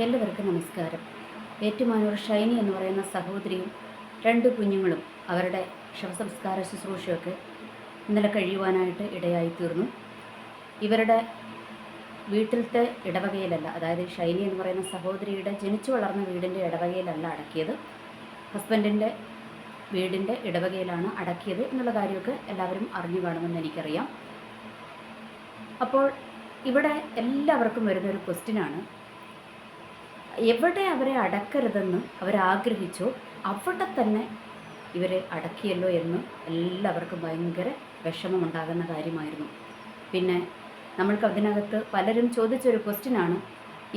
എല്ലാവർക്കും നമസ്കാരം. ഏറ്റുമാനൂർ ഷൈനി എന്ന് പറയുന്ന സഹോദരിയും 2 കുഞ്ഞുങ്ങളും അവരുടെ ശവസംസ്കാര ശുശ്രൂഷയൊക്കെ ഇന്നലെ കഴിയുവാനായിട്ട് ഇടയായിത്തീർന്നു. ഇവരുടെ വീട്ടിലത്തെ ഇടവകയിലല്ല, അതായത് ഷൈനി എന്ന് പറയുന്ന സഹോദരിയുടെ ജനിച്ചു വളർന്ന വീടിൻ്റെ ഇടവകയിലല്ല അടക്കിയത്, ഹസ്ബൻഡിൻ്റെ വീടിൻ്റെ ഇടവകയിലാണ് അടക്കിയത് എന്നുള്ള കാര്യമൊക്കെ എല്ലാവരും അറിഞ്ഞു കാണുമെന്ന് എനിക്കറിയാം. അപ്പോൾ ഇവിടെ എല്ലാവർക്കും വരുന്നൊരു ക്വസ്റ്റ്യനാണ്, എവിടെ അവരെ അടക്കരുതെന്ന് അവരാഗ്രഹിച്ചോ അവിടെ തന്നെ ഇവരെ അടക്കിയല്ലോ എന്ന് എല്ലാവർക്കും ഭയങ്കര വിഷമമുണ്ടാകുന്ന കാര്യമായിരുന്നു. പിന്നെ നമ്മൾക്ക് അതിനകത്ത് പലരും ചോദിച്ചൊരു ക്വസ്റ്റ്യനാണ്,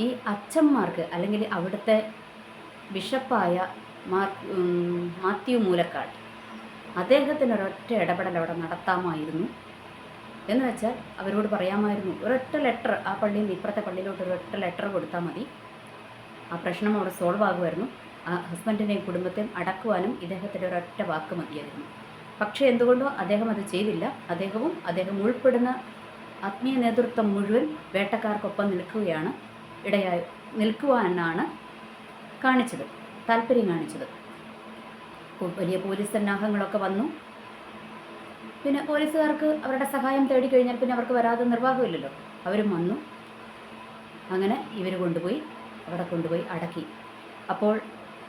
ഈ അച്ഛന്മാർക്ക് അല്ലെങ്കിൽ അവിടുത്തെ ബിഷപ്പായ മാത്യു മൂലക്കാട് അദ്ദേഹത്തിനൊരൊറ്റ ഇടപെടൽ അവിടെ നടത്താമായിരുന്നു എന്ന് വെച്ചാൽ അവരോട് പറയാമായിരുന്നു, ഒരൊറ്റ ലെറ്റർ ആ പള്ളിയിൽ നിന്ന് ഇപ്പുറത്തെ പള്ളിയിലോട്ട് ഒരൊറ്റ ലെറ്റർ കൊടുത്താൽ മതി, ആ പ്രശ്നം അവിടെ സോൾവ് ആകുമായിരുന്നു. ആ ഹസ്ബൻഡിനെയും കുടുംബത്തെയും അടക്കുവാനും ഇദ്ദേഹത്തിൻ്റെ ഒരൊറ്റ വാക്ക് മതിയായിരുന്നു. പക്ഷേ എന്തുകൊണ്ടോ അദ്ദേഹം അത് ചെയ്തില്ല. അദ്ദേഹം ഉൾപ്പെടുന്ന ആത്മീയ നേതൃത്വം മുഴുവൻ വേട്ടക്കാർക്കൊപ്പം നിൽക്കുവാനാണ് താല്പര്യം കാണിച്ചത്. വലിയ പോലീസ് സന്നാഹങ്ങളൊക്കെ വന്നു. പിന്നെ പോലീസുകാർക്ക് അവരുടെ സഹായം തേടി കഴിഞ്ഞാൽ പിന്നെ അവർക്ക് വരാതെ നിർവാഹമില്ലല്ലോ, അവരും വന്നു. അങ്ങനെ ഇവർ അവിടെ കൊണ്ടുപോയി അടക്കി. അപ്പോൾ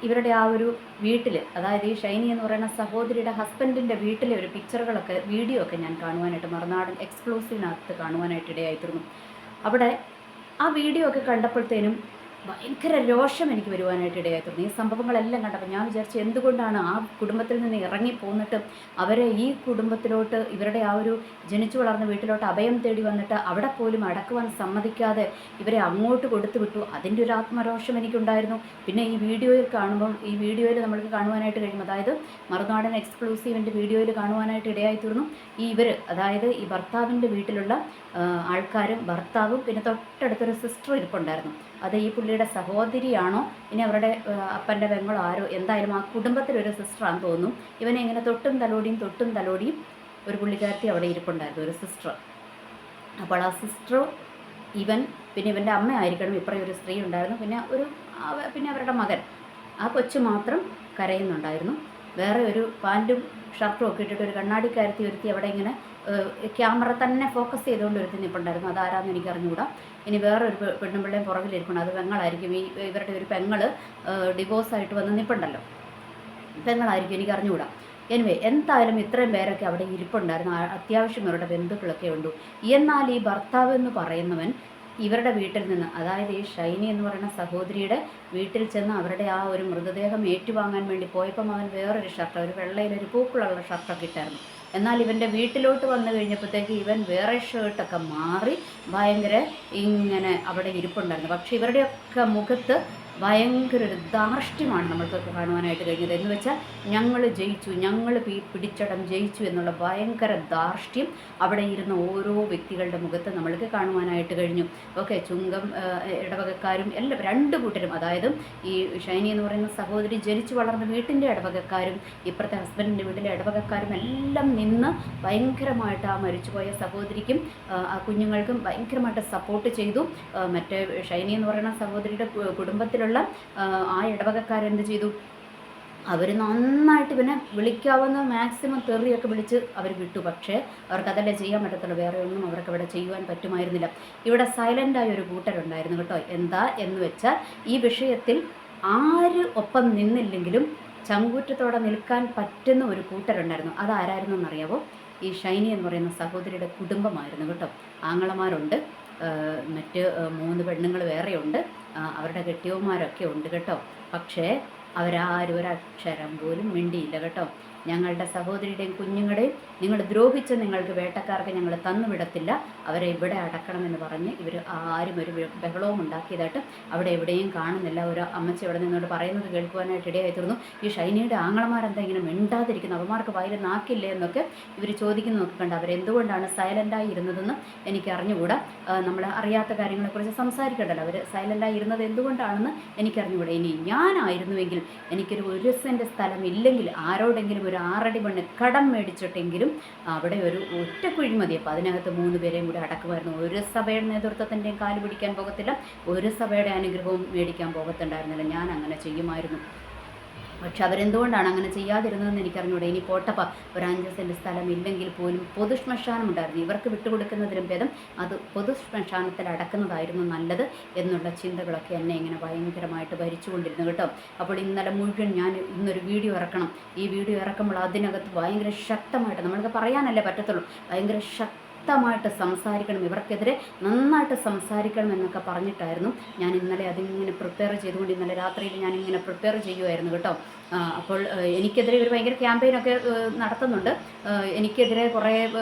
ഇവരുടെ ആ ഒരു വീട്ടിൽ, അതായത് ഈ ഷൈനി എന്ന് പറയുന്ന സഹോദരിയുടെ ഹസ്ബൻഡിൻ്റെ വീട്ടിലെ ഒരു പിക്ചറുകളൊക്കെ വീഡിയോ ഒക്കെ ഞാൻ കാണുവാനായിട്ട് മറുനാടൻ എക്സ്ക്ലൂസീവിനകത്ത് കാണുവാനായിട്ട് ഇടയായിത്തീർന്നു. അവിടെ ആ വീഡിയോ ഒക്കെ കണ്ടപ്പോഴത്തേനും ഭയങ്കര രോഷം എനിക്ക് വരുവാനായിട്ട് ഇടയായിത്തീർന്നു. ഈ സംഭവങ്ങളെല്ലാം കണ്ടപ്പോൾ ഞാൻ വിചാരിച്ചു, എന്തുകൊണ്ടാണ് ആ കുടുംബത്തിൽ നിന്ന് ഇറങ്ങിപ്പോന്നിട്ട് അവരെ ഈ കുടുംബത്തിലോട്ട്, ഇവരുടെ ആ ഒരു ജനിച്ചു വളർന്ന വീട്ടിലോട്ട് അഭയം തേടി വന്നിട്ട് അവിടെ പോലും അടക്കുവാൻ സമ്മതിക്കാതെ ഇവരെ അങ്ങോട്ട് കൊടുത്തു വിട്ടു. അതിൻ്റെ ഒരു ആത്മരോഷം എനിക്കുണ്ടായിരുന്നു. പിന്നെ ഈ വീഡിയോയിൽ നമ്മൾക്ക് കാണുവാനായിട്ട് കഴിയും, അതായത് മറുനാടൻ എക്സ്ക്ലൂസീവിൻ്റെ വീഡിയോയിൽ കാണുവാനായിട്ട് ഇടയായിത്തീർന്നു. അതായത് ഈ ഭർത്താവിൻ്റെ വീട്ടിലുള്ള ആൾക്കാരും ഭർത്താവും പിന്നെ തൊട്ടടുത്തൊരു സിസ്റ്റർ ഇരിപ്പുണ്ടായിരുന്നു. അത് ഈ പുള്ളിയുടെ സഹോദരിയാണോ ഇനി അവരുടെ അപ്പൻ്റെ പെങ്ങളോ ആരോ, എന്തായാലും ആ കുടുംബത്തിലൊരു സിസ്റ്ററാണെന്ന് തോന്നുന്നു. ഇവനെ ഇങ്ങനെ തൊട്ടും തലോടിയും ഒരു പുള്ളിക്കാരത്തി അവിടെ ഇരിപ്പുണ്ടായിരുന്നു, ഒരു സിസ്റ്റർ. അപ്പോൾ ആ സിസ്റ്റർ പിന്നെ ഇവൻ്റെ അമ്മ ആയിരിക്കണം, ഇപ്പറേ ഒരു സ്ത്രീ ഉണ്ടായിരുന്നു, പിന്നെ അവരുടെ മകൻ, ആ കൊച്ചു മാത്രം കരയുന്നുണ്ടായിരുന്നു. വേറെ ഒരു പാൻറ്റും ഷർട്ടും ഒക്കെ ഇട്ടിട്ട് ഒരു കണ്ണാടിക്കാരത്തി ഒരുത്തി അവിടെ ഇങ്ങനെ ക്യാമറ തന്നെ ഫോക്കസ് ചെയ്തുകൊണ്ട് ഒരുത്തി നിൽപ്പുണ്ടായിരുന്നു. അതാരാന്ന് എനിക്ക് അറിഞ്ഞുകൂടാ. ഇനി വേറൊരു പെണ്ണുമ്പിള്ളയും പുറകിലിരിക്കണം, അത് പെങ്ങളായിരിക്കും. ഇവരുടെ ഒരു പെങ്ങള് ഡിവോഴ്സായിട്ട് വന്ന് നിൽപ്പുണ്ടല്ലോ, പെങ്ങളായിരിക്കും, എനിക്ക് അറിഞ്ഞുകൂടാ. എന്തായാലും ഇത്രയും പേരൊക്കെ അവിടെ ഇരിപ്പുണ്ടായിരുന്നു. അത്യാവശ്യം ഇവരുടെ ബന്ധുക്കളൊക്കെ ഉണ്ട്. എന്നാൽ ഈ ഭർത്താവ് എന്ന് പറയുന്നവൻ ഇവരുടെ വീട്ടിൽ നിന്ന്, അതായത് ഈ ഷൈനി എന്ന് പറയുന്ന സഹോദരിയുടെ വീട്ടിൽ ചെന്ന് അവരുടെ ആ ഒരു മൃതദേഹം ഏറ്റുവാങ്ങാൻ വേണ്ടി പോയപ്പം അവൻ വേറൊരു ഷർട്ട്, ഒരു വെള്ളയിലൊരു പൂക്കളുള്ള ഷർട്ടൊക്കെ ഇട്ടായിരുന്നു. എന്നാൽ ഇവൻ്റെ വീട്ടിലോട്ട് വന്നു കഴിഞ്ഞപ്പോഴത്തേക്ക് ഇവൻ വേറെ ഷർട്ടൊക്കെ മാറി ഭയങ്കര ഇങ്ങനെ അവിടെ ഇരിപ്പുണ്ടായിരുന്നു. പക്ഷേ ഇവരുടെയൊക്കെ മുഖത്ത് ഭയങ്കര ഒരു ധാർഷ്ട്യമാണ് നമ്മൾക്കൊക്കെ കാണുവാനായിട്ട് കഴിഞ്ഞത്. എന്ന് വെച്ചാൽ ഞങ്ങൾ ജയിച്ചു, ഞങ്ങൾ പിടിച്ചടം ജയിച്ചു എന്നുള്ള ഭയങ്കര ധാർഷ്ട്യം അവിടെ ഇരുന്ന ഓരോ വ്യക്തികളുടെ മുഖത്ത് നമ്മൾക്ക് കാണുവാനായിട്ട് കഴിഞ്ഞു. ഓക്കെ, ചുങ്കം ഇടവകക്കാരും എല്ലാം, 2 കൂട്ടരും, അതായത് ഈ ഷൈനി എന്ന് പറയുന്ന സഹോദരി ജനിച്ചു വളർന്ന വീട്ടിൻ്റെ ഇടവകക്കാരും ഇപ്പുറത്തെ ഹസ്ബൻഡിൻ്റെ വീട്ടിലെ ഇടവകക്കാരും എല്ലാം നിന്ന് ഭയങ്കരമായിട്ട് ആ മരിച്ചുപോയ സഹോദരിക്കും ആ കുഞ്ഞുങ്ങൾക്കും ഭയങ്കരമായിട്ട് സപ്പോർട്ട് ചെയ്തു. മറ്റേ ഷൈനി എന്ന് പറയുന്ന സഹോദരിയുടെ കുടുംബത്തിലുള്ള ആ ഇടവകക്കാരെന്ത് ചെയ്തു, അവർ നന്നായിട്ട് പിന്നെ വിളിക്കാവുന്ന മാക്സിമം തെറിയൊക്കെ വിളിച്ച് അവർ വിട്ടു. പക്ഷേ അവർക്കതല്ലേ ചെയ്യാൻ പറ്റത്തുള്ളൂ, വേറെ ഒന്നും അവർക്ക് ഇവിടെ ചെയ്യുവാൻ പറ്റുമായിരുന്നില്ല. ഇവിടെ സൈലൻ്റായ ഒരു കൂട്ടരുണ്ടായിരുന്നു കേട്ടോ. എന്താ എന്ന് വെച്ചാൽ ഈ വിഷയത്തിൽ ആര് ഒപ്പം നിന്നില്ലെങ്കിലും ചങ്കൂറ്റത്തോടെ നിൽക്കാൻ പറ്റുന്ന ഒരു കൂട്ടരുണ്ടായിരുന്നു. അതാരായിരുന്നു എന്നറിയാവോ? ഈ ഷൈനി എന്ന് പറയുന്ന സഹോദരിയുടെ കുടുംബമായിരുന്നു കേട്ടോ. ആങ്ങളമാരുണ്ട്, മറ്റ് 3 പെണ്ണുങ്ങൾ വേറെയുണ്ട്, അവരുടെ കെട്ടിയവന്മാരൊക്കെ ഉണ്ട് കേട്ടോ. പക്ഷേ അവരാരും ഒരക്ഷരം പോലും മിണ്ടിയില്ല കേട്ടോ. ഞങ്ങളുടെ സഹോദരിയുടെയും കുഞ്ഞുങ്ങളുടെയും നിങ്ങൾ ദ്രോഹിച്ച നിങ്ങൾക്ക് വേട്ടക്കാർക്ക് ഞങ്ങൾ തന്നുവിടത്തില്ല, അവരെ ഇവിടെ അടക്കണമെന്ന് പറഞ്ഞ് ഇവർ ആരും ഒരു ബഹളവും ഉണ്ടാക്കിയതായിട്ട് അവിടെ എവിടെയും കാണുന്നില്ല. ഒരു അമ്മച്ചി അവിടെ നിന്നോട് പറയുന്നത് കേൾക്കുവാനായിട്ട് ഇടയായിത്തീർന്നു. ഈ ഷൈനിയുടെ ആങ്ങളമാരെന്താ ഇങ്ങനെ മിണ്ടാതിരിക്കുന്നു, അവന്മാർക്ക് വായിൽ നാക്കില്ലേ എന്നൊക്കെ ഇവർ ചോദിക്കുന്നതൊക്കെ കണ്ട് അവരെന്തുകൊണ്ടാണ് സൈലൻ്റായി ഇരുന്നതെന്ന് എനിക്ക് അറിഞ്ഞുകൂടാ. നമ്മൾ അറിയാത്ത കാര്യങ്ങളെക്കുറിച്ച് സംസാരിക്കണ്ടല്ലോ, അവർ സൈലൻ്റായി ഇരുന്നത് എന്തുകൊണ്ടാണെന്ന് എനിക്കറിഞ്ഞുകൂടാ. ഇനി ഞാനായിരുന്നുവെങ്കിൽ എനിക്കൊരു 1 സെൻറ്റ് സ്ഥലം ഇല്ലെങ്കിൽ ആരോടെങ്കിലും ഒരു 6 അടി മണ്ണ് കടം മേടിച്ചിട്ടെങ്കിലും അവിടെ ഒരു ഒറ്റ കുഴി മതി. അപ്പോൾ അതിനകത്ത് 3 പേരെയും കൂടി അടക്കുമായിരുന്നു. ഒരു സഭയുടെ നേതൃത്വത്തിൻ്റെയും കാല് പിടിക്കാൻ പോകത്തില്ല, ഒരു സഭയുടെ അനുഗ്രഹവും മേടിക്കാൻ പോകത്തുണ്ടായിരുന്നില്ല. ഞാൻ അങ്ങനെ ചെയ്യുമായിരുന്നു. പക്ഷെ അവരെന്തുകൊണ്ടാണ് അങ്ങനെ ചെയ്യാതിരുന്നതെന്ന് എനിക്കറിഞ്ഞൂടെ. ഇനി പോട്ടപ്പ ഒരു 5 സെൻറ്റ് സ്ഥലം ഇല്ലെങ്കിൽ പോലും പൊതുശ്മശാനം ഉണ്ടായിരുന്നു. ഇവർക്ക് വിട്ടുകൊടുക്കുന്നതിലും ഭേദം അത് പൊതുശ്മശാനത്തിൽ അടക്കുന്നതായിരുന്നു നല്ലത് എന്നുള്ള ചിന്തകളൊക്കെ എന്നെ ഇങ്ങനെ ഭയങ്കരമായിട്ട് ഭരിച്ചുകൊണ്ടിരുന്നു കേട്ടോ. അപ്പോൾ ഇന്നലെ മുഴുവൻ ഞാൻ ഇന്നൊരു വീഡിയോ ഇറക്കണം. ഈ വീഡിയോ ഇറക്കുമ്പോൾ അതിനകത്ത് ഭയങ്കര ശക്തമായിട്ട്, നമ്മൾക്ക് പറയാനല്ലേ പറ്റത്തുള്ളൂ, ഭയങ്കര ശക്തമായിട്ട് സംസാരിക്കണം, ഇവർക്കെതിരെ നന്നായിട്ട് സംസാരിക്കണം എന്നൊക്കെ പറഞ്ഞിട്ടായിരുന്നു ഞാൻ ഇന്നലെ അതിങ്ങനെ പ്രിപ്പയർ ചെയ്തുകൊണ്ട് ഇന്നലെ രാത്രിയിൽ ഞാനിങ്ങനെ പ്രിപ്പയർ ചെയ്യുമായിരുന്നു കേട്ടോ. അപ്പോൾ എനിക്കെതിരെ ഇവർ ഭയങ്കര ക്യാമ്പയിനൊക്കെ നടത്തുന്നുണ്ട്. എനിക്കെതിരെ കുറേ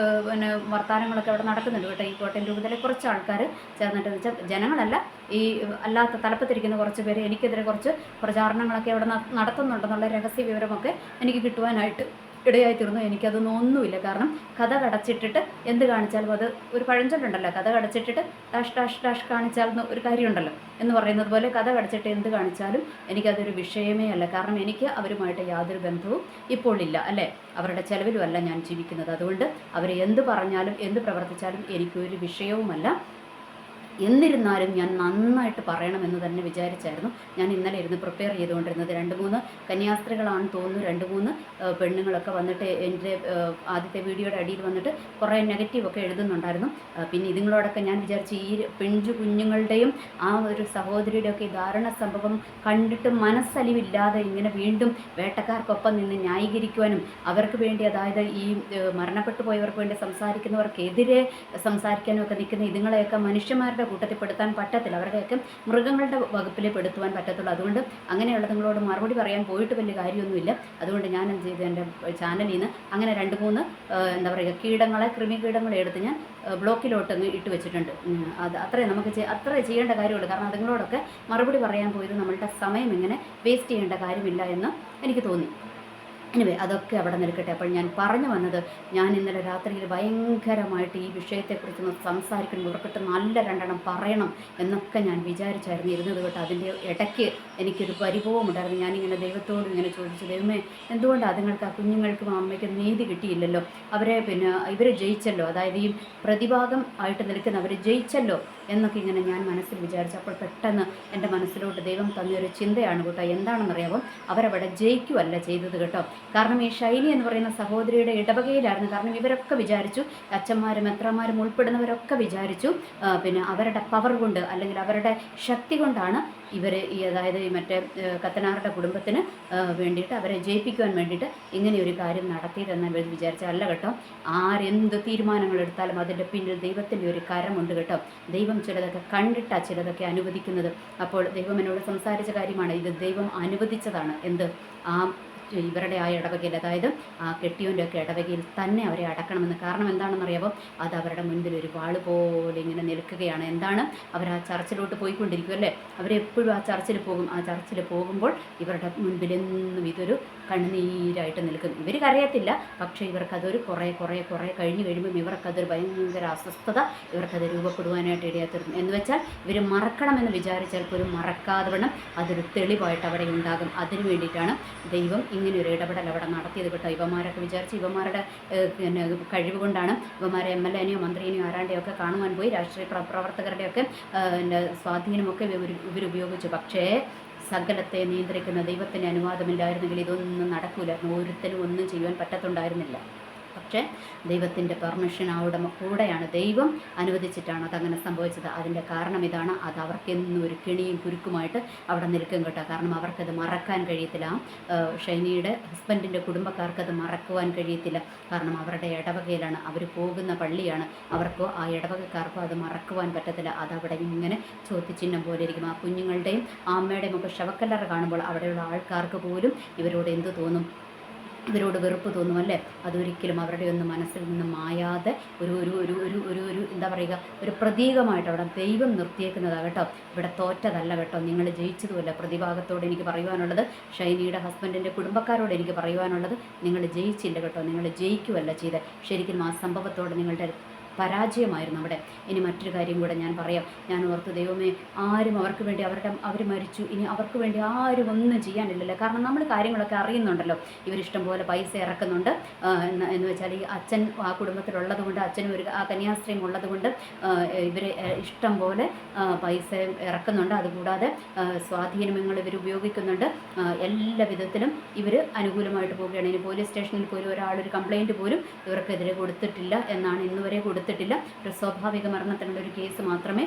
പിന്നെ വർത്തമാനങ്ങളൊക്കെ അവിടെ നടക്കുന്നുണ്ട് കേട്ടോ. ഈ കോട്ടയം രൂപതയിലെ കുറച്ച് ആൾക്കാർ ചേർന്നിട്ട് വെച്ചാൽ ജനങ്ങളല്ല, ഈ അല്ലാത്ത തലപ്പത്തിരിക്കുന്ന കുറച്ച് പേര് എനിക്കെതിരെ കുറച്ച് പ്രചാരണങ്ങളൊക്കെ അവിടെ നടത്തുന്നുണ്ടെന്നുള്ള രഹസ്യ വിവരമൊക്കെ എനിക്ക് കിട്ടുവാനായിട്ട് ഇടയായിത്തീർന്നു. എനിക്കതൊന്നും ഒന്നുമില്ല. കാരണം കഥ കടച്ചിട്ടിട്ട് എന്ത് കാണിച്ചാലും, അത് ഒരു പഴഞ്ചൊല്ലുണ്ടല്ലോ, കഥ കടച്ചിട്ടിട്ട് ഡാഷ് ഡാഷ് ഡാഷ് കാണിച്ചാൽ ഒരു കാര്യമുണ്ടല്ലോ എന്ന് പറയുന്നത് പോലെ, കഥ കടച്ചിട്ട് എന്ത് കാണിച്ചാലും എനിക്കതൊരു വിഷയമേ അല്ല. കാരണം എനിക്ക് അവരുമായിട്ട് യാതൊരു ബന്ധവും ഇപ്പോൾ ഇല്ല, അല്ലേ? അവരുടെ ചെലവിലുമല്ല ഞാൻ ജീവിക്കുന്നത്. അതുകൊണ്ട് അവർ എന്ത് പറഞ്ഞാലും എന്ത് പ്രവർത്തിച്ചാലും എനിക്കൊരു വിഷയവുമല്ല. എന്നിരുന്നാലും ഞാൻ നന്നായിട്ട് പറയണമെന്ന് തന്നെ വിചാരിച്ചായിരുന്നു ഞാൻ ഇന്നലെ ഇരുന്ന് പ്രിപ്പയർ ചെയ്തുകൊണ്ടിരുന്നത്. 2-3 കന്യാസ്ത്രീകളാണെന്ന് തോന്നുന്നു, 2-3 പെണ്ണുങ്ങളൊക്കെ വന്നിട്ട് എൻ്റെ ആദ്യത്തെ വീഡിയോയുടെ അടിയിൽ വന്നിട്ട് കുറേ നെഗറ്റീവൊക്കെ എഴുതുന്നുണ്ടായിരുന്നു. പിന്നെ ഇതുങ്ങളോടൊക്കെ ഞാൻ വിചാരിച്ചു, ഈ പിഞ്ചു കുഞ്ഞുങ്ങളുടെയും ആ ഒരു സഹോദരിയുടെയൊക്കെ ഈ ദാരുണ സംഭവം കണ്ടിട്ട് മനസ്സലിവില്ലാതെ ഇങ്ങനെ വീണ്ടും വേട്ടക്കാർക്കൊപ്പം നിന്ന് ന്യായീകരിക്കുവാനും അവർക്ക് വേണ്ടി, അതായത് ഈ മരണപ്പെട്ടു പോയവർക്ക് വേണ്ടി സംസാരിക്കുന്നവർക്കെതിരെ സംസാരിക്കാനും ഒക്കെ നിൽക്കുന്ന ഇതുങ്ങളെയൊക്കെ മനുഷ്യന്മാരുടെ കൂട്ടത്തിൽ പെടുത്താൻ പറ്റത്തില്ല. അവരുടെയൊക്കെ മൃഗങ്ങളുടെ വകുപ്പിലെ പെടുത്തുവാൻ പറ്റത്തുള്ളൂ. അതുകൊണ്ട് അങ്ങനെയുള്ള നിങ്ങളോട് മറുപടി പറയാൻ പോയിട്ട് വലിയ കാര്യമൊന്നുമില്ല. അതുകൊണ്ട് ഞാൻ എന്ത് ചെയ്തു, എൻ്റെ ചാനലിൽ നിന്ന് അങ്ങനെ 2-3 എന്താ പറയുക കൃമികീടങ്ങളെ എടുത്ത് ഞാൻ ബ്ലോക്കിലോട്ട് ഇട്ട് വെച്ചിട്ടുണ്ട്. അത് അത്രേ നമുക്ക് അത്രേ ചെയ്യേണ്ട കാര്യമുള്ളൂ. കാരണം അതുങ്ങളോടൊക്കെ മറുപടി പറയാൻ പോയത് നമ്മളുടെ സമയം ഇങ്ങനെ വേസ്റ്റ് ചെയ്യേണ്ട കാര്യമില്ല എന്ന് എനിക്ക് തോന്നി. എനിവേ അതൊക്കെ അവിടെ നിൽക്കട്ടെ. അപ്പോൾ ഞാൻ പറഞ്ഞു വന്നത്, ഞാൻ ഇന്നലെ രാത്രിയിൽ ഭയങ്കരമായിട്ട് ഈ വിഷയത്തെക്കുറിച്ചൊന്ന് സംസാരിക്കണം, ഇവർക്കിട്ട് നല്ല 2 പറയണം എന്നൊക്കെ ഞാൻ വിചാരിച്ചായിരുന്നു ഇരുന്നത് കേട്ടോ. അതിൻ്റെ ഇടയ്ക്ക് എനിക്കൊരു പരിഭവം ഉണ്ടായിരുന്നു. ഞാനിങ്ങനെ ദൈവത്തോട് ഇങ്ങനെ ചോദിച്ചു, ദൈവമേ എന്തുകൊണ്ടാണ് അതുങ്ങൾക്ക്, ആ കുഞ്ഞുങ്ങൾക്കും അമ്മയ്ക്കും നീതി കിട്ടിയില്ലല്ലോ, അവരെ പിന്നെ ഇവർ ജയിച്ചല്ലോ, അതായത് ഈ പ്രതിഭാഗം ആയിട്ട് നിൽക്കുന്ന അവർ ജയിച്ചല്ലോ എന്നൊക്കെ ഇങ്ങനെ ഞാൻ മനസ്സിൽ വിചാരിച്ചു. അപ്പോൾ പെട്ടെന്ന് എൻ്റെ മനസ്സിലോട്ട് ദൈവം തന്നൊരു ചിന്തയാണ് കേട്ടോ. എന്താണെന്നറിയാമോ, അവരവിടെ ജയിക്കുവല്ല ചെയ്തത് കേട്ടോ. കാരണം ഈ ഷൈനി എന്ന് പറയുന്ന സഹോദരിയുടെ ഇടവകയിലായിരുന്നു. കാരണം ഇവരൊക്കെ വിചാരിച്ചു, അച്ഛന്മാരും എത്രമാരും ഉൾപ്പെടുന്നവരൊക്കെ വിചാരിച്ചു, പിന്നെ അവരുടെ പവർ കൊണ്ട് അല്ലെങ്കിൽ അവരുടെ ശക്തി കൊണ്ടാണ് ഇവർ ഈ, അതായത് ഈ മറ്റേ കത്തനാറുടെ കുടുംബത്തിന് വേണ്ടിയിട്ട് അവരെ ജയിപ്പിക്കുവാൻ വേണ്ടിയിട്ട് ഇങ്ങനെ ഒരു കാര്യം നടത്തിയതെന്ന് ഇവർ വിചാരിച്ചാൽ അല്ല കേട്ടോ. ആരെന്ത് തീരുമാനങ്ങൾ എടുത്താലും അതിൻ്റെ പിന്നിൽ ദൈവത്തിൻ്റെ ഒരു കരമുണ്ട് കേട്ടോ. ദൈവം ചിലതൊക്കെ കണ്ടിട്ടാണ് ചിലതൊക്കെ അനുവദിക്കുന്നത്. അപ്പോൾ ദൈവം എന്നോട് സംസാരിച്ച കാര്യമാണ്, ഇത് ദൈവം അനുവദിച്ചതാണ്. എന്ത്, ഇവരുടെ ആ ഇടവകയിൽ, അതായത് ആ കെട്ടിയോൻ്റെ ഒക്കെ ഇടവകയിൽ തന്നെ അവരെ അടക്കണമെന്ന്. കാരണം എന്താണെന്നറിയാമോ, അത് അവരുടെ മുൻപിൽ ഒരു വാള് പോലെ ഇങ്ങനെ നിൽക്കുകയാണ്. എന്താണ്, അവർ ആ ചർച്ചിലോട്ട് പോയിക്കൊണ്ടിരിക്കും അല്ലേ, അവരെപ്പോഴും ആ ചർച്ചിൽ പോകും. ആ ചർച്ചിൽ പോകുമ്പോൾ ഇവരുടെ മുൻപിലെന്നും ഇതൊരു കണ്ണുനീരായിട്ട് നിൽക്കും. ഇവർ കരയത്തില്ല, പക്ഷേ ഇവർക്കതൊരു കുറേ കഴിഞ്ഞ് കഴിയുമ്പം ഇവർക്കതൊരു ഭയങ്കര അസ്വസ്ഥത ഇവർക്കത് രൂപപ്പെടുവാനായിട്ട് ഇടയാത്തീർന്നു. എന്ന് വെച്ചാൽ ഇവർ മറക്കണമെന്ന് വിചാരിച്ചാൽ പോലും മറക്കാതെ വണ്ണം അതൊരു തെളിവായിട്ട് അവിടെ ഉണ്ടാകും. അതിനു വേണ്ടിയിട്ടാണ് ദൈവം ഇങ്ങനെ ഒരു ഇടപെടൽ അവിടെ നടത്തിയത് കേട്ടോ. ഇവന്മാരൊക്കെ വിചാരിച്ച് ഇവന്മാരുടെ പിന്നെ കഴിവ് കൊണ്ടാണ് ഇവന്മാരെ MLA-നെയോ മന്ത്രിനെയോ ആരാണ്ടെയോ ഒക്കെ കാണുവാൻ പോയി, രാഷ്ട്രീയ പ്രവർത്തകരുടെയൊക്കെ സ്വാധീനമൊക്കെ ഇവരുപയോഗിച്ചു. പക്ഷേ സകലത്തെ നിയന്ത്രിക്കുന്ന ദൈവത്തിൻ്റെ അനുവാദമില്ലായിരുന്നെങ്കിൽ ഇതൊന്നും നടക്കില്ലായിരുന്നു. ഒരുത്തനും ഒന്നും ചെയ്യുവാൻ പറ്റത്തുണ്ടായിരുന്നില്ല. പക്ഷേ ദൈവത്തിൻ്റെ പെർമിഷൻ അവിടെ കൂടെയാണ്, ദൈവം അനുവദിച്ചിട്ടാണ് അതങ്ങനെ സംഭവിച്ചത്. അതിൻ്റെ കാരണം ഇതാണ്, അത് അവർക്കെന്നും ഒരു കെണിയും കുരുക്കുമായിട്ട് അവിടെ നിൽക്കും കേട്ടോ. കാരണം അവർക്കത് മറക്കാൻ കഴിയത്തില്ല. ഷൈനിയുടെ ഹസ്ബൻഡിൻ്റെ കുടുംബക്കാർക്കത് മറക്കുവാൻ കഴിയത്തില്ല. കാരണം അവരുടെ ഇടവകയിലാണ്, അവർ പോകുന്ന പള്ളിയാണ്. അവർക്കോ ആ ഇടവകക്കാർക്കോ അത് മറക്കുവാൻ പറ്റത്തില്ല. അതവിടെ ഇങ്ങനെ ചോദ്യചിഹ്നം പോലെ ഇരിക്കും. ആ കുഞ്ഞുങ്ങളുടെയും ആ അമ്മയുടെയും ഒക്കെ ശവക്കല്ലറ കാണുമ്പോൾ അവിടെയുള്ള ആൾക്കാർക്ക് പോലും ഇവരോട് എന്ത് തോന്നും, ഇവരോട് വെറുപ്പ് തോന്നുമല്ലേ. അതൊരിക്കലും അവരുടെ ഒന്നും മനസ്സിൽ നിന്ന് മായാതെ ഒരു ഒരു ഒരു ഒരു ഒരു ഒരു എന്താ പറയുക, ഒരു പ്രതീകമായിട്ട് അവിടെ ദൈവം നിർത്തിയേക്കുന്നതാണ് കേട്ടോ. ഇവിടെ തോറ്റതല്ല കേട്ടോ, നിങ്ങൾ ജയിച്ചതുമല്ല. പ്രതിഭാഗത്തോട് എനിക്ക് പറയുവാനുള്ളത്, ഷൈനിയുടെ ഹസ്ബൻഡിൻ്റെ കുടുംബക്കാരോട് എനിക്ക് പറയുവാനുള്ളത്, നിങ്ങൾ ജയിച്ചില്ല കേട്ടോ, നിങ്ങൾ ജയിക്കുമല്ല ചെയ്ത്. ശരിക്കും ആ സംഭവത്തോട് നിങ്ങളുടെ പരാജയമായിരുന്നു അവിടെ. ഇനി മറ്റൊരു കാര്യം കൂടെ ഞാൻ പറയാം. ഞാൻ ഓർത്തു, ദൈവമേ, ആരും അവർക്ക് വേണ്ടി അവർ മരിച്ചു, ഇനി അവർക്ക് വേണ്ടി ആരും ഒന്നും ചെയ്യാനില്ലല്ലോ. കാരണം നമ്മൾ കാര്യങ്ങളൊക്കെ അറിയുന്നുണ്ടല്ലോ, ഇവരിഷ്ടം പോലെ പൈസ ഇറക്കുന്നുണ്ട് എന്ന് വെച്ചാൽ ഈ അച്ഛൻ ആ കുടുംബത്തിലുള്ളത് കൊണ്ട്, അച്ഛനും ആ കന്യാസ്ത്രീയും ഉള്ളത് കൊണ്ട് ഇവർ ഇഷ്ടം പോലെ പൈസ ഇറക്കുന്നുണ്ട്. അതുകൂടാതെ സ്വാധീനങ്ങൾ ഇവർ ഉപയോഗിക്കുന്നുണ്ട്. എല്ലാ വിധത്തിലും ഇവർ അനുകൂലമായിട്ട് പോവുകയാണ്. ഇനി പോലീസ് സ്റ്റേഷനിൽ പോലും ഒരാളൊരു കംപ്ലയിൻറ്റ് പോലും ഇവർക്കെതിരെ കൊടുത്തിട്ടില്ല എന്നാണ്, ഇന്നുവരെ കൊടുത്തിട്ടില്ല. ഒരു സ്വാഭാവിക മരണത്തിനുള്ളൊരു കേസ് മാത്രമേ,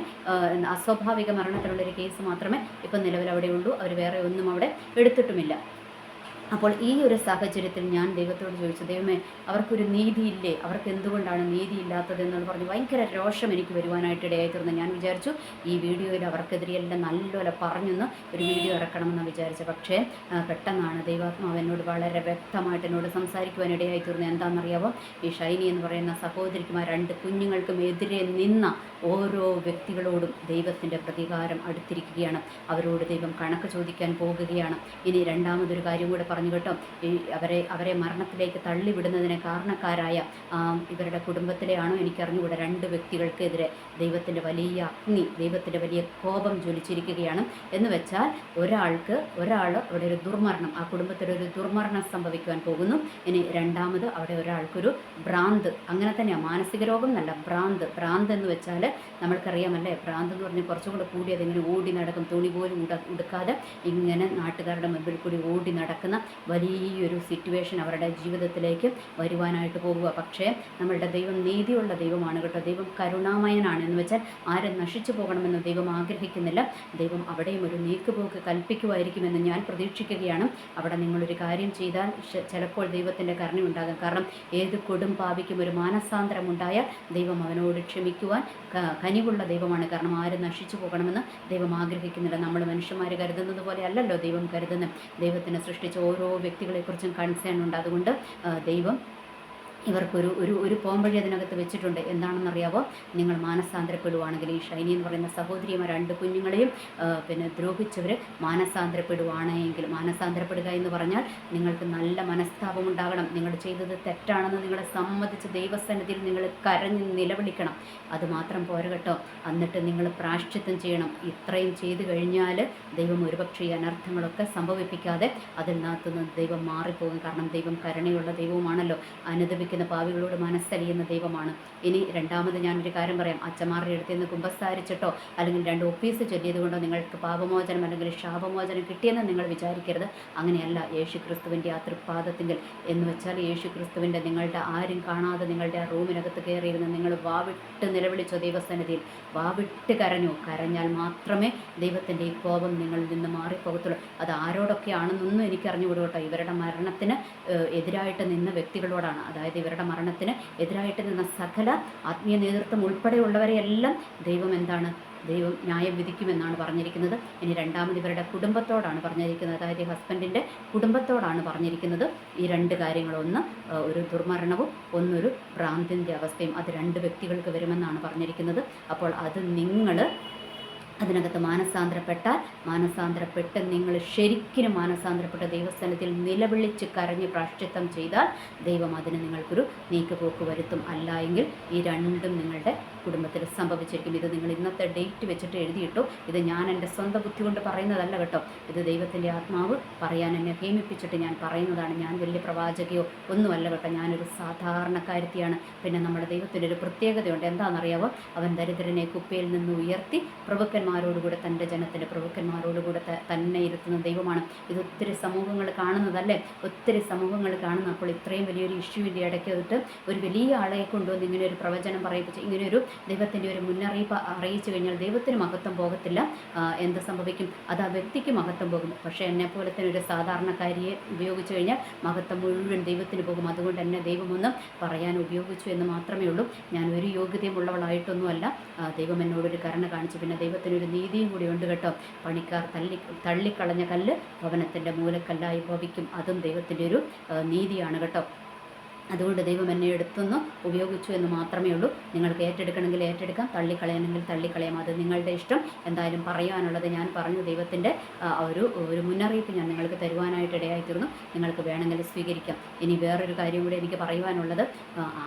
അസ്വാഭാവിക മരണത്തിനുള്ളൊരു കേസ് മാത്രമേ ഇപ്പം നിലവിൽ അവിടെ ഉള്ളൂ. അവർ വേറെ ഒന്നും അവിടെ എടുത്തിട്ടുമില്ല. അപ്പോൾ ഈ ഒരു സാഹചര്യത്തിൽ ഞാൻ ദൈവത്തോട് ചോദിച്ചു, ദൈവമേ, അവർക്കൊരു നീതിയില്ലേ, അവർക്ക് എന്തുകൊണ്ടാണ് നീതിയില്ലാത്തത് എന്ന് പറഞ്ഞ് ഭയങ്കര രോഷം എനിക്ക് വരുവാനായിട്ട് ഇടയായിത്തീർന്നു. ഞാൻ വിചാരിച്ചു ഈ വീഡിയോയിൽ അവർക്കെതിരെയെല്ലാം നല്ലപോലെ പറഞ്ഞെന്ന് ഒരു വീഡിയോ ഇറക്കണമെന്ന് വിചാരിച്ചു. പക്ഷേ പെട്ടെന്നാണ് ദൈവാത്മാവ് എന്നോട് വളരെ വ്യക്തമായിട്ട് എന്നോട് സംസാരിക്കുവാൻ ഇടയായിത്തീർന്നു. എന്താണെന്നറിയാമോ, ഈ ഷൈനി എന്ന് പറയുന്ന സഹോദരിക്കുമാർ 2 കുഞ്ഞുങ്ങൾക്കും എതിരെ നിന്ന ഓരോ വ്യക്തികളോടും ദൈവത്തിൻ്റെ പ്രതികാരം അടുത്തിരിക്കുകയാണ്. അവരോട് ദൈവം കണക്ക് ചോദിക്കാൻ പോകുകയാണ്. ഇനി രണ്ടാമതൊരു കാര്യം കൂടെ പറഞ്ഞു കേട്ടോ, ഈ അവരെ മരണത്തിലേക്ക് തള്ളിവിടുന്നതിന് കാരണക്കാരായ ഇവരുടെ കുടുംബത്തിലെയാണോ എനിക്കറിഞ്ഞുകൂടെ 2 വ്യക്തികൾക്കെതിരെ ദൈവത്തിൻ്റെ വലിയ അഗ്നി, ദൈവത്തിൻ്റെ വലിയ കോപം ജ്വലിച്ചിരിക്കുകയാണ്. എന്ന് വെച്ചാൽ ഒരാൾ അവിടെ ഒരു ദുർമരണം, ആ കുടുംബത്തിലൊരു ദുർമരണം സംഭവിക്കുവാൻ പോകുന്നു. ഇനി രണ്ടാമത് അവിടെ ഒരാൾക്കൊരു ഭ്രാന്ത്, അങ്ങനെ തന്നെയാണ്, മാനസിക രോഗം എന്നല്ല, ഭ്രാന്ത് എന്ന് വെച്ചാൽ നമ്മൾക്കറിയാമല്ലേ, ഭ്രാന്ത് എന്ന് പറഞ്ഞാൽ കുറച്ചും കൂടെ കൂടിയത് ഇങ്ങനെ ഓടി നടക്കും, തുണി പോലും ഉടുക്കാതെ ഇങ്ങനെ നാട്ടുകാരുടെ മുമ്പിൽ കൂടി ഓടി നടക്കുന്ന വലിയൊരു സിറ്റുവേഷൻ അവരുടെ ജീവിതത്തിലേക്ക് വരുവാനായിട്ട് പോകുക. പക്ഷേ നമ്മളുടെ ദൈവം നീതിയുള്ള ദൈവമാണ് കേട്ടോ. ദൈവം കരുണാമയനാണ്. എന്ന് വെച്ചാൽ ആരും നശിച്ചു പോകണമെന്ന് ദൈവം ആഗ്രഹിക്കുന്നില്ല. ദൈവം അവിടെയും ഒരു നീക്കുപോക്ക് കൽപ്പിക്കുമായിരിക്കുമെന്ന് ഞാൻ പ്രതീക്ഷിക്കുകയാണ്. അവിടെ നിങ്ങളൊരു കാര്യം ചെയ്താൽ ചിലപ്പോൾ ദൈവത്തിൻ്റെ കരുണയുണ്ടാകും. കാരണം ഏത് കൊടും പാപിക്കും ഒരു മാനസാന്തരം ഉണ്ടായാൽ ദൈവം അവനോട് ക്ഷമിക്കുവാൻ കനിവുള്ള ദൈവമാണ്. കാരണം ആരും നശിച്ചു പോകണമെന്ന് ദൈവം ആഗ്രഹിക്കുന്നില്ല. നമ്മൾ മനുഷ്യന്മാർ കരുതുന്നത് പോലെ അല്ലല്ലോ ദൈവം കരുതുന്നത്. ദൈവത്തിനെ സൃഷ്ടിച്ച ഓരോ വ്യക്തികളെക്കുറിച്ചും കൺസേൺ ഉണ്ട്. അതുകൊണ്ട് ദൈവം ഇവർക്കൊരു ഒരു പോംവഴി അതിനകത്ത് വെച്ചിട്ടുണ്ട്. എന്താണെന്നറിയാവോ, നിങ്ങൾ മാനസാന്തരപ്പെടുവാണെങ്കിൽ, ഈ ഷൈനി എന്ന് പറയുന്ന സഹോദരിമാർ 2 കുഞ്ഞുങ്ങളെയും പിന്നെ ദ്രോഹിച്ചവർ മാനസാന്തരപ്പെടുവാണെങ്കിൽ, മാനസാന്തരപ്പെടുക എന്ന് പറഞ്ഞാൽ നിങ്ങൾക്ക് നല്ല മനസ്താപം ഉണ്ടാകണം. നിങ്ങൾ ചെയ്തത് തെറ്റാണെന്ന് നിങ്ങളെ സമ്മതിച്ച് ദൈവസന്നിധിയിൽ നിങ്ങൾ കരഞ്ഞ് നിലവിളിക്കണം. അതുമാത്രം പോര കേട്ടോ, എന്നിട്ട് നിങ്ങൾ പ്രായശ്ചിത്തം ചെയ്യണം. ഇത്രയും ചെയ്തു കഴിഞ്ഞാൽ ദൈവം ഒരുപക്ഷെ ഈ അനർത്ഥങ്ങളൊക്കെ സംഭവിപ്പിക്കാതെ അതിനകത്തുനിന്ന് ദൈവം മാറിപ്പോകും. കാരണം ദൈവം കരുണയുള്ള ദൈവവുമാണല്ലോ, അനുദപിക്കുന്ന പാവികളോട് മനസ്സലിയുന്ന ദൈവമാണ്. ഇനി രണ്ടാമത് ഞാനൊരു കാര്യം പറയാം. അച്ഛന്മാരുടെ അടുത്ത് നിന്ന് കുമ്പസാരിച്ചിട്ടോ അല്ലെങ്കിൽ 2 ഒപ്പീസ് ചൊല്ലിയത് കൊണ്ടോ നിങ്ങൾക്ക് പാപമോചനം അല്ലെങ്കിൽ ശാപമോചനം കിട്ടിയെന്ന് നിങ്ങൾ വിചാരിക്കരുത്. അങ്ങനെയല്ല. യേശുക്രിസ്തുവിൻ്റെ ആ തൃപ്പാദത്തിങ്കിൽ, എന്ന് വെച്ചാൽ യേശുക്രിസ്തുവിൻ്റെ, നിങ്ങളുടെ ആരും കാണാതെ നിങ്ങളുടെ ആ റൂമിനകത്ത് കയറിയിരുന്ന് നിങ്ങൾ വാവിട്ട് നിലവിളിച്ചോ ദൈവസന്നിധിയിൽ, വാവിട്ട് കരഞ്ഞു. കരഞ്ഞാൽ മാത്രമേ ദൈവത്തിൻ്റെ ഈ കോപം നിങ്ങളിൽ നിന്ന് മാറിപ്പോകത്തുള്ളൂ. അത് ആരോടൊക്കെയാണെന്നൊന്നും എനിക്കറിഞ്ഞുകൂടും കേട്ടോ. ഇവരുടെ മരണത്തിന് എതിരായിട്ട് നിന്ന വ്യക്തികളോടാണ്. അതായത് ഇവരുടെ മരണത്തിന് എതിരായിട്ട് നിന്ന സകല ആത്മീയ നേതൃത്വം ഉൾപ്പെടെയുള്ളവരെയെല്ലാം ദൈവം ന്യായം വിധിക്കുമെന്നാണ് പറഞ്ഞിരിക്കുന്നത്. ഇനി രണ്ടാമത് ഇവരുടെ കുടുംബത്തോടാണ് പറഞ്ഞിരിക്കുന്നത്. അതായത് ഹസ്ബൻഡിൻ്റെ കുടുംബത്തോടാണ് പറഞ്ഞിരിക്കുന്നത് ഈ 2 കാര്യങ്ങൾ. ഒന്ന് ഒരു ദുർമരണവും ഒന്നൊരു ഭ്രാന്തിൻ്റെ അവസ്ഥയും. അത് 2 വ്യക്തികൾക്ക് വരുമെന്നാണ് പറഞ്ഞിരിക്കുന്നത്. അപ്പോൾ അത് നിങ്ങൾ അതിനകത്ത് മാനസാന്തരപ്പെട്ട് നിങ്ങൾ ശരിക്കും മാനസാന്തരപ്പെട്ട ദൈവസ്ഥാനത്തിൽ നിലവിളിച്ച് കരഞ്ഞ് പ്രായശ്ചിത്തം ചെയ്താൽ ദൈവം അതിന് നിങ്ങൾക്കൊരു നീക്കുപോക്ക് വരുത്തും. അല്ല എങ്കിൽ ഈ 2ഉം നിങ്ങളുടെ കുടുംബത്തിൽ സംഭവിച്ചിരിക്കും. ഇത് നിങ്ങൾ ഇന്നത്തെ ഡേറ്റ് വെച്ചിട്ട് എഴുതിയിട്ടു. ഇത് ഞാൻ എൻ്റെ സ്വന്തം ബുദ്ധി കൊണ്ട് പറയുന്നതല്ല കേട്ടോ. ഇത് ദൈവത്തിൻ്റെ ആത്മാവ് പറയാൻ എന്നെ ഹേമിപ്പിച്ചിട്ട് ഞാൻ പറയുന്നതാണ്. ഞാൻ വലിയ പ്രവാചകയോ ഒന്നുമല്ല കേട്ടോ. ഞാനൊരു സാധാരണക്കാരത്തിയാണ്. പിന്നെ നമ്മുടെ ദൈവത്തിൻ്റെ ഒരു പ്രത്യേകതയുണ്ട്. എന്താണെന്നറിയാവോ, അവൻ ദരിദ്രനെ കുപ്പയിൽ നിന്ന് ഉയർത്തി പ്രഭുക്കന്മാരോടുകൂടെ തൻ്റെ ജനത്തിൻ്റെ പ്രഭുക്കന്മാരോടുകൂടെ തന്നെ ഇരുത്തുന്ന ദൈവമാണ്. ഇത് ഒത്തിരി സമൂഹങ്ങൾ കാണുന്നതല്ലേ, ഒത്തിരി സമൂഹങ്ങൾ കാണുന്നു. അപ്പോൾ ഇത്രയും വലിയൊരു ഇഷ്യൂവിൻ്റെ ഇടയ്ക്കകത്ത് ഒരു വലിയ ആളെ കൊണ്ടുവന്ന് ഇങ്ങനെ ഒരു പ്രവചനം പറയിപ്പിച്ച് ഇങ്ങനെയൊരു ദൈവത്തിൻ്റെ ഒരു മുന്നറിയിപ്പ് അറിയിച്ചു കഴിഞ്ഞാൽ ദൈവത്തിന് മഹത്വം പോകത്തില്ല. എന്ത് സംഭവിക്കും? അത് ആ വ്യക്തിക്ക് മഹത്വം പോകും. പക്ഷേ എന്നെപ്പോലെ തന്നെ ഒരു സാധാരണക്കാരിയെ ഉപയോഗിച്ചു കഴിഞ്ഞാൽ മഹത്വം മുഴുവൻ ദൈവത്തിന് പോകും. അതുകൊണ്ട് എന്നെ ദൈവമൊന്നും പറയാൻ ഉപയോഗിച്ചു എന്ന് മാത്രമേ ഉള്ളൂ. ഞാൻ ഒരു യോഗ്യതയുമുള്ളവളായിട്ടൊന്നുമല്ല. ദൈവം എന്നോടൊരു കരുണ കാണിച്ചു. പിന്നെ ദൈവത്തിനൊരു നീതിയും കൂടി ഉണ്ട് കേട്ടോ. പണിക്കാർ തള്ളിക്കളഞ്ഞ കല്ല് ഭവനത്തിൻ്റെ മൂലക്കല്ലായി ഭവിക്കും. അതും ദൈവത്തിൻ്റെ ഒരു നീതിയാണ് കേട്ടോ. അതുകൊണ്ട് ദൈവം എന്നെ എടുത്തൊന്ന് ഉപയോഗിച്ചു എന്ന് മാത്രമേ ഉള്ളൂ. നിങ്ങൾക്ക് ഏറ്റെടുക്കണമെങ്കിൽ ഏറ്റെടുക്കാം, തള്ളിക്കളയണമെങ്കിൽ തള്ളിക്കളയാം. അത് നിങ്ങളുടെ ഇഷ്ടം. എന്തായാലും പറയാനുള്ളത് ഞാൻ പറഞ്ഞു. ദൈവത്തിൻ്റെ ഒരു മുന്നറിയിപ്പ് ഞാൻ നിങ്ങൾക്ക് തരുവാനായിട്ട് ഇടയായിത്തീർന്നു. നിങ്ങൾക്ക് വേണമെങ്കിൽ സ്വീകരിക്കാം. ഇനി വേറൊരു കാര്യം കൂടി എനിക്ക് പറയുവാനുള്ളത്,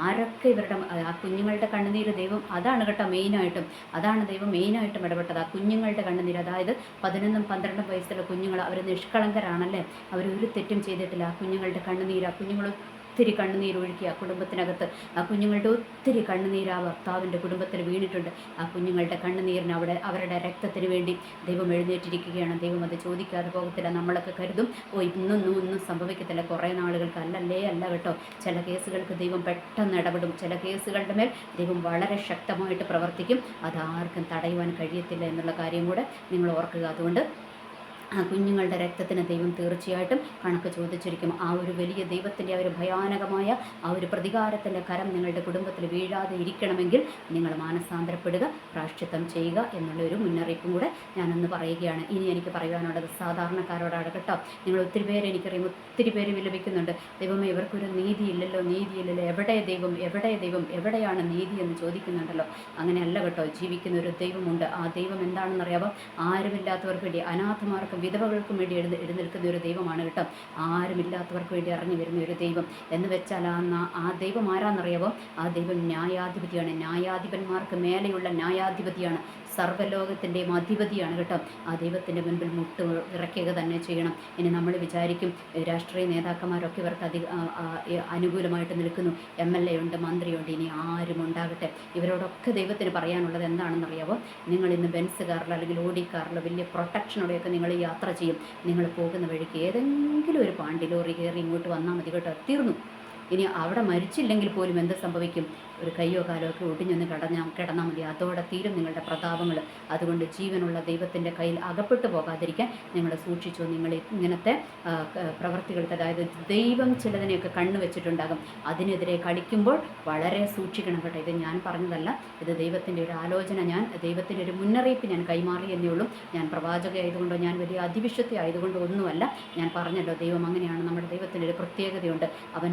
ആരൊക്കെ ഇവരുടെ ആ കുഞ്ഞുങ്ങളുടെ കണ്ണുനീര് ദൈവം അതാണ് കേട്ടോ മെയിനായിട്ടും, അതാണ് ദൈവം മെയിനായിട്ടും ഇടപെട്ടത്. ആ കുഞ്ഞുങ്ങളുടെ കണ്ണുനീര്, അതായത് 11 12 വയസ്സുള്ള കുഞ്ഞുങ്ങൾ, അവർ നിഷ്കളങ്കരാണല്ലേ, അവരൊരു തെറ്റും ചെയ്തിട്ടില്ല. ആ കുഞ്ഞുങ്ങളുടെ കണ്ണുനീര്, ആ കുഞ്ഞുങ്ങൾ ഒത്തിരി കണ്ണുനീരൊഴുക്കി ആ കുടുംബത്തിനകത്ത്, ആ കുഞ്ഞുങ്ങളുടെ ഒത്തിരി കണ്ണുനീര് ആ ഭർത്താവിൻ്റെ കുടുംബത്തിൽ വീണിട്ടുണ്ട്. ആ കുഞ്ഞുങ്ങളുടെ കണ്ണുനീരിന് അവരുടെ രക്തത്തിന് വേണ്ടി ദൈവം എഴുന്നേറ്റിരിക്കുകയാണ്. ദൈവം അത് ചോദിക്കാതെ പോകത്തില്ല. നമ്മളൊക്കെ കരുതും ഒന്നും സംഭവിക്കത്തില്ല, കുറേ നാളുകൾക്ക്. അല്ല കേട്ടോ. ചില കേസുകൾക്ക് ദൈവം പെട്ടെന്ന് ഇടപെടും. ചില കേസുകളുടെ മേൽ ദൈവം വളരെ ശക്തമായിട്ട് പ്രവർത്തിക്കും. അതാർക്കും തടയുവാൻ കഴിയത്തില്ല എന്നുള്ള കാര്യം കൂടെ നിങ്ങൾ ഓർക്കുക. അതുകൊണ്ട് ആ കുഞ്ഞുങ്ങളുടെ രക്തത്തിന് ദൈവം തീർച്ചയായിട്ടും കണക്ക് ചോദിച്ചിരിക്കും. ആ ഒരു വലിയ ദൈവത്തിൻ്റെ ആ ഒരു ഭയാനകമായ ആ ഒരു പ്രതികാരത്തിൻ്റെ കരം നിങ്ങളുടെ കുടുംബത്തിൽ വീഴാതെ ഇരിക്കണമെങ്കിൽ നിങ്ങൾ മാനസാന്തരപ്പെടുക, പ്രായശ്ചിത്തം ചെയ്യുക എന്നുള്ള ഒരു മുന്നറിയിപ്പും കൂടെ ഞാനൊന്ന് പറയുകയാണ്. ഇനി എനിക്ക് പറയുവാനുള്ളത് സാധാരണക്കാരോടാണ് കേട്ടോ. നിങ്ങൾ ഒത്തിരി പേര്, എനിക്കറിയാം ഒത്തിരി പേര് വിലപിക്കുന്നുണ്ട്, ദൈവമേ ഇവർക്കൊരു നീതിയില്ലല്ലോ, എവിടെ ദൈവം, എവിടെയാണ് നീതി എന്ന് ചോദിക്കുന്നുണ്ടല്ലോ. അങ്ങനെയല്ല കേട്ടോ. ജീവിക്കുന്ന ഒരു ദൈവമുണ്ട്. ആ ദൈവം എന്താണെന്നറിയാമോ? ആരുമില്ലാത്തവർക്ക് വേണ്ടി, അനാഥമാർക്കും വിധവകൾക്കും വേണ്ടി എഴുന്നേൽക്കുന്ന ഒരു ദൈവമാണ് കേട്ടോ. ആരുമില്ലാത്തവർക്ക് വേണ്ടി ഇറങ്ങി വരുന്ന ഒരു ദൈവം എന്ന് വെച്ചാൽ ആ ദൈവം ആരാന്നറിയാമോ? ആ ദൈവം ന്യായാധിപതിയാണ്. ന്യായാധിപന്മാർക്ക് മേലെയുള്ള ന്യായാധിപതിയാണ്. സർവ്വലോകത്തിൻ്റെയും അധിപതിയാണ് കേട്ടോ. ആ ദൈവത്തിൻ്റെ മുൻപിൽ മുട്ട് ഇറക്കുക തന്നെ ചെയ്യണം. ഇനി നമ്മൾ വിചാരിക്കും രാഷ്ട്രീയ നേതാക്കന്മാരൊക്കെ ഇവർക്ക് അനുകൂലമായിട്ട് നിൽക്കുന്നു, MLA ഉണ്ട്, മന്ത്രിയുണ്ട്, ഇനി ആരും ഉണ്ടാകട്ടെ. ഇവരോടൊക്കെ ദൈവത്തിന് പറയാനുള്ളത് എന്താണെന്നറിയാമോ? നിങ്ങൾ ഇന്ന് ബെൻസ് കാറിലോ അല്ലെങ്കിൽ ഓടി കാറിലോ വലിയ പ്രൊട്ടക്ഷനോടെയൊക്കെ നിങ്ങൾ യാത്ര ചെയ്യും. നിങ്ങൾ പോകുന്ന വഴിക്ക് ഏതെങ്കിലും ഒരു പാണ്ടി ലോറി കയറി ഇങ്ങോട്ട് വന്നാൽ മതി കേട്ടോ, തീർന്നു. ഇനി അവിടെ മരിച്ചില്ലെങ്കിൽ പോലും എന്ത് സംഭവിക്കും? ഒരു കയ്യോ കാലോ ഒക്കെ ഒടിഞ്ഞൊന്ന് കിടന്നാൽ മതി. അതോടെ തീരും നിങ്ങളുടെ പ്രതാപങ്ങൾ. അതുകൊണ്ട് ജീവനുള്ള ദൈവത്തിൻ്റെ കയ്യിൽ അകപ്പെട്ടു പോകാതിരിക്കാൻ നിങ്ങൾ സൂക്ഷിച്ചു. നിങ്ങൾ ഇങ്ങനത്തെ പ്രവർത്തികൾക്ക്, അതായത് ദൈവം ചിലതിനെയൊക്കെ കണ്ണു വെച്ചിട്ടുണ്ടാകും, അതിനെതിരെ കളിക്കുമ്പോൾ വളരെ സൂക്ഷിക്കണം കേട്ടോ. ഇത് ഞാൻ പറഞ്ഞതല്ല, ഇത് ദൈവത്തിൻ്റെ ഒരു ആലോചന, ദൈവത്തിൻ്റെ ഒരു മുന്നറിയിപ്പ് ഞാൻ കൈമാറി എന്നേ ഉള്ളൂ. ഞാൻ പ്രവാചകയായതുകൊണ്ടോ ഞാൻ വലിയ അതിവിശുദ്ധി ആയതുകൊണ്ടോ ഒന്നുമല്ല. ഞാൻ പറഞ്ഞല്ലോ, ദൈവം അങ്ങനെയാണ്. നമ്മുടെ ദൈവത്തിൻ്റെ ഒരു പ്രത്യേകതയുണ്ട്. അവൻ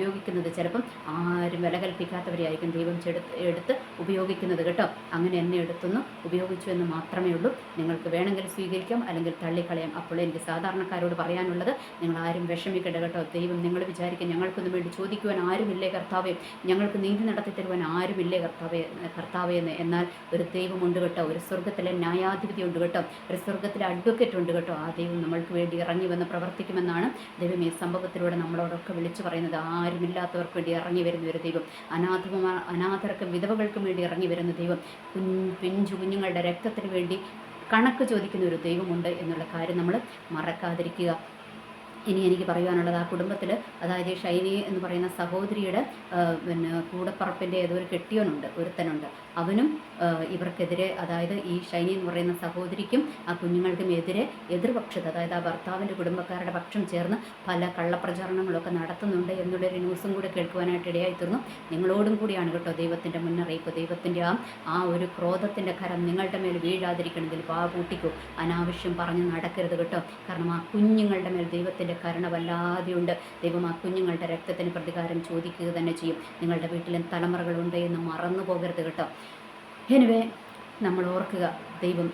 ഉപയോഗിക്കുന്നത് ചിലപ്പം ആരും വില കൽപ്പിക്കാത്തവരെയായിരിക്കും ദൈവം എടുത്ത് ഉപയോഗിക്കുന്നത് കേട്ടോ. അങ്ങനെ എന്നെ എടുത്തൊന്ന് ഉപയോഗിച്ചു എന്ന് മാത്രമേ ഉള്ളൂ. നിങ്ങൾക്ക് വേണമെങ്കിൽ സ്വീകരിക്കാം, അല്ലെങ്കിൽ തള്ളിക്കളയാം. അപ്പോൾ എനിക്ക് സാധാരണക്കാരോട് പറയാനുള്ളത്, നിങ്ങൾ ആരും വിഷമിക്കേണ്ട കേട്ടോ. ദൈവം, നിങ്ങൾ വിചാരിക്കും ഞങ്ങൾക്കൊന്നും വേണ്ടി ചോദിക്കുവാൻ ആരുമില്ലേ കർത്താവേ, ഞങ്ങൾക്ക് നീതി നടത്തി തരുവാൻ ആരുമില്ലേ കർത്താവേ എന്ന്. എന്നാൽ ഒരു ദൈവമുണ്ട് കേട്ടോ, ഒരു സ്വർഗത്തിലെ ന്യായാധിപതി ഉണ്ട് കേട്ടോ, ഒരു സ്വർഗത്തിലെ അഡ്വക്കേറ്റ് ഉണ്ട് കേട്ടോ. ആ ദൈവം നമ്മൾക്ക് വേണ്ടി ഇറങ്ങി വന്ന് പ്രവർത്തിക്കുമെന്നാണ് ദൈവം ഈ സംഭവത്തിലൂടെ നമ്മളോടൊക്കെ വിളിച്ചു പറയുന്നത്. ആരുമില്ലാത്തവർക്ക് വേണ്ടി ഇറങ്ങി വരുന്ന ഒരു ദൈവം, അനാഥർക്കും വിധവകൾക്കും വേണ്ടി ഇറങ്ങി വരുന്ന ദൈവം, പിഞ്ചു കുഞ്ഞുങ്ങളുടെ രക്തത്തിന് വേണ്ടി കണക്ക് ചോദിക്കുന്ന ഒരു ദൈവമുണ്ട് എന്നുള്ള കാര്യം നമ്മൾ മറക്കാതിരിക്കുക. ഇനി എനിക്ക് പറയാനുള്ളത്, ആ കുടുംബത്തിൽ, അതായത് ഷൈനി എന്ന് പറയുന്ന സഹോദരിയുടെ കൂടപ്പറപ്പിൻ്റെ ഏതോ ഒരു കെട്ടിയവനുണ്ട്, ഒരുത്തനുണ്ട്. അവനും ഇവർക്കെതിരെ, അതായത് ഈ ഷൈനി എന്ന് പറയുന്ന സഹോദരിക്കും ആ കുഞ്ഞുങ്ങൾക്കും എതിർപക്ഷത്ത്, അതായത് ആ ഭർത്താവിൻ്റെ കുടുംബക്കാരുടെ പക്ഷം ചേർന്ന് പല കള്ളപ്രചാരണങ്ങളൊക്കെ നടത്തുന്നുണ്ട് എന്നുള്ളൊരു ന്യൂസും കൂടെ കേൾക്കുവാനായിട്ട് ഇടയായിത്തീർന്നു. നിങ്ങളോടും കൂടിയാണ് കേട്ടോ ദൈവത്തിൻ്റെ മുന്നറിയിപ്പ്. ദൈവത്തിൻ്റെ ആ ഒരു ക്രോധത്തിൻ്റെ കരം നിങ്ങളുടെ മേൽ വീഴാതിരിക്കണമെങ്കിൽ പാവൂട്ടിക്കോ അനാവശ്യം പറഞ്ഞ് നടക്കരുത് കേട്ടോ. കാരണം ആ കുഞ്ഞുങ്ങളുടെ മേൽ ദൈവത്തിൻ്റെ കരുണ വല്ലാതെയുണ്ട്. ദൈവം ആ കുഞ്ഞുങ്ങളുടെ രക്തത്തിന് പ്രതികാരം ചോദിക്കുക തന്നെ ചെയ്യും. നിങ്ങളുടെ വീട്ടിലും തലമുറകളുണ്ട് എന്ന് മറന്നു പോകരുത് കേട്ടോ. എനിവേ, നമ്മൾ ഓർക്കുക,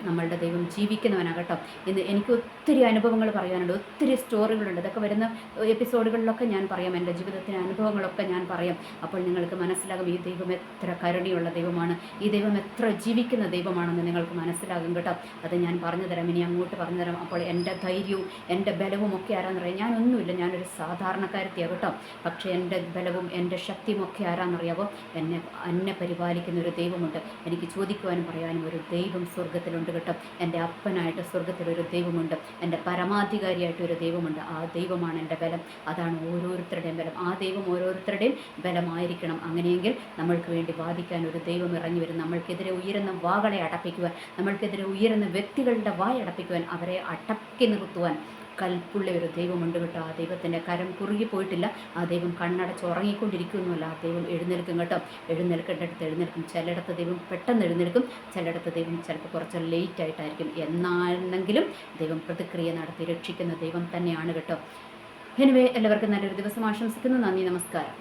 നമ്മളുടെ ദൈവം ജീവിക്കുന്നവനാകട്ടോ. ഇന്ന് എനിക്ക് ഒത്തിരി അനുഭവങ്ങൾ പറയാനുണ്ട്, ഒത്തിരി സ്റ്റോറികളുണ്ട്. ഇതൊക്കെ വരുന്ന എപ്പിസോഡുകളിലൊക്കെ ഞാൻ പറയാം, എൻ്റെ ജീവിതത്തിലെ അനുഭവങ്ങളൊക്കെ ഞാൻ പറയാം. അപ്പോൾ നിങ്ങൾക്ക് മനസ്സിലാകും ഈ ദൈവം എത്ര കരുണയുള്ള ദൈവമാണ്, ഈ ദൈവം എത്ര ജീവിക്കുന്ന ദൈവമാണെന്ന് നിങ്ങൾക്ക് മനസ്സിലാകും കേട്ടോ. അത് ഞാൻ പറഞ്ഞു തരാം, ഇനി അങ്ങോട്ട് പറഞ്ഞു തരാം. അപ്പോൾ എൻ്റെ ധൈര്യവും എൻ്റെ ബലവും ഒക്കെ ആരാന്നറിയാം? ഞാനൊന്നുമില്ല, ഞാനൊരു സാധാരണക്കാരത്തിയാണ് കേട്ടോ. പക്ഷേ എൻ്റെ ബലവും എൻ്റെ ശക്തിയും ഒക്കെ ആരാന്നറിയാവോ? എന്നെ പരിപാലിക്കുന്ന ഒരു ദൈവമുണ്ട്. എനിക്ക് ചോദിക്കുവാനും പറയാനും ഒരു ദൈവം സ്വർഗത്തിലുണ്ട് കേട്ടോ. എൻ്റെ അപ്പനായിട്ട് സ്വർഗത്തിലൊരു ദൈവമുണ്ട്. എൻ്റെ പരമാധികാരിയായിട്ട് ഒരു ദൈവമുണ്ട്. ആ ദൈവമാണ് എൻ്റെ ബലം. അതാണ് ഓരോരുത്തരുടെയും ബലം. ആ ദൈവം ഓരോരുത്തരുടെയും ബലമായിരിക്കണം. അങ്ങനെയെങ്കിൽ നമ്മൾക്ക് വേണ്ടി വാദിക്കാൻ ഒരു ദൈവം ഇറങ്ങി വരും. നമ്മൾക്കെതിരെ ഉയരുന്ന വാകളെ അടപ്പിക്കുവാൻ, നമ്മൾക്കെതിരെ ഉയരുന്ന വ്യക്തികളുടെ വായടപ്പിക്കുവാൻ, അവരെ അടക്കി നിർത്തുവാൻ കൽപ്പുള്ള ഒരു ദൈവമുണ്ട് കേട്ടോ. ആ ദൈവത്തിൻ്റെ കരം കുറുകിപ്പോയിട്ടില്ല. ആ ദൈവം കണ്ണടച്ച് ഉറങ്ങിക്കൊണ്ടിരിക്കുന്നുമല്ല. ആ ദൈവം എഴുന്നേൽക്കും കേട്ടോ. എഴുന്നേൽക്കേണ്ടടുത്ത് എഴുന്നേൽക്കും. ചിലയിടത്ത് ദൈവം പെട്ടെന്ന് എഴുന്നേൽക്കും, ചിലയിടത്ത് ദൈവം ചിലപ്പോൾ കുറച്ച് ലേറ്റ് ആയിട്ടായിരിക്കും. എന്നാണെങ്കിലും ദൈവം പ്രതിക്രിയ നടത്തി രക്ഷിക്കുന്ന ദൈവം തന്നെയാണ് കേട്ടോ. എനിവേ, എല്ലാവർക്കും നല്ലൊരു ദിവസം ആശംസിക്കുന്നു. നന്ദി, നമസ്കാരം.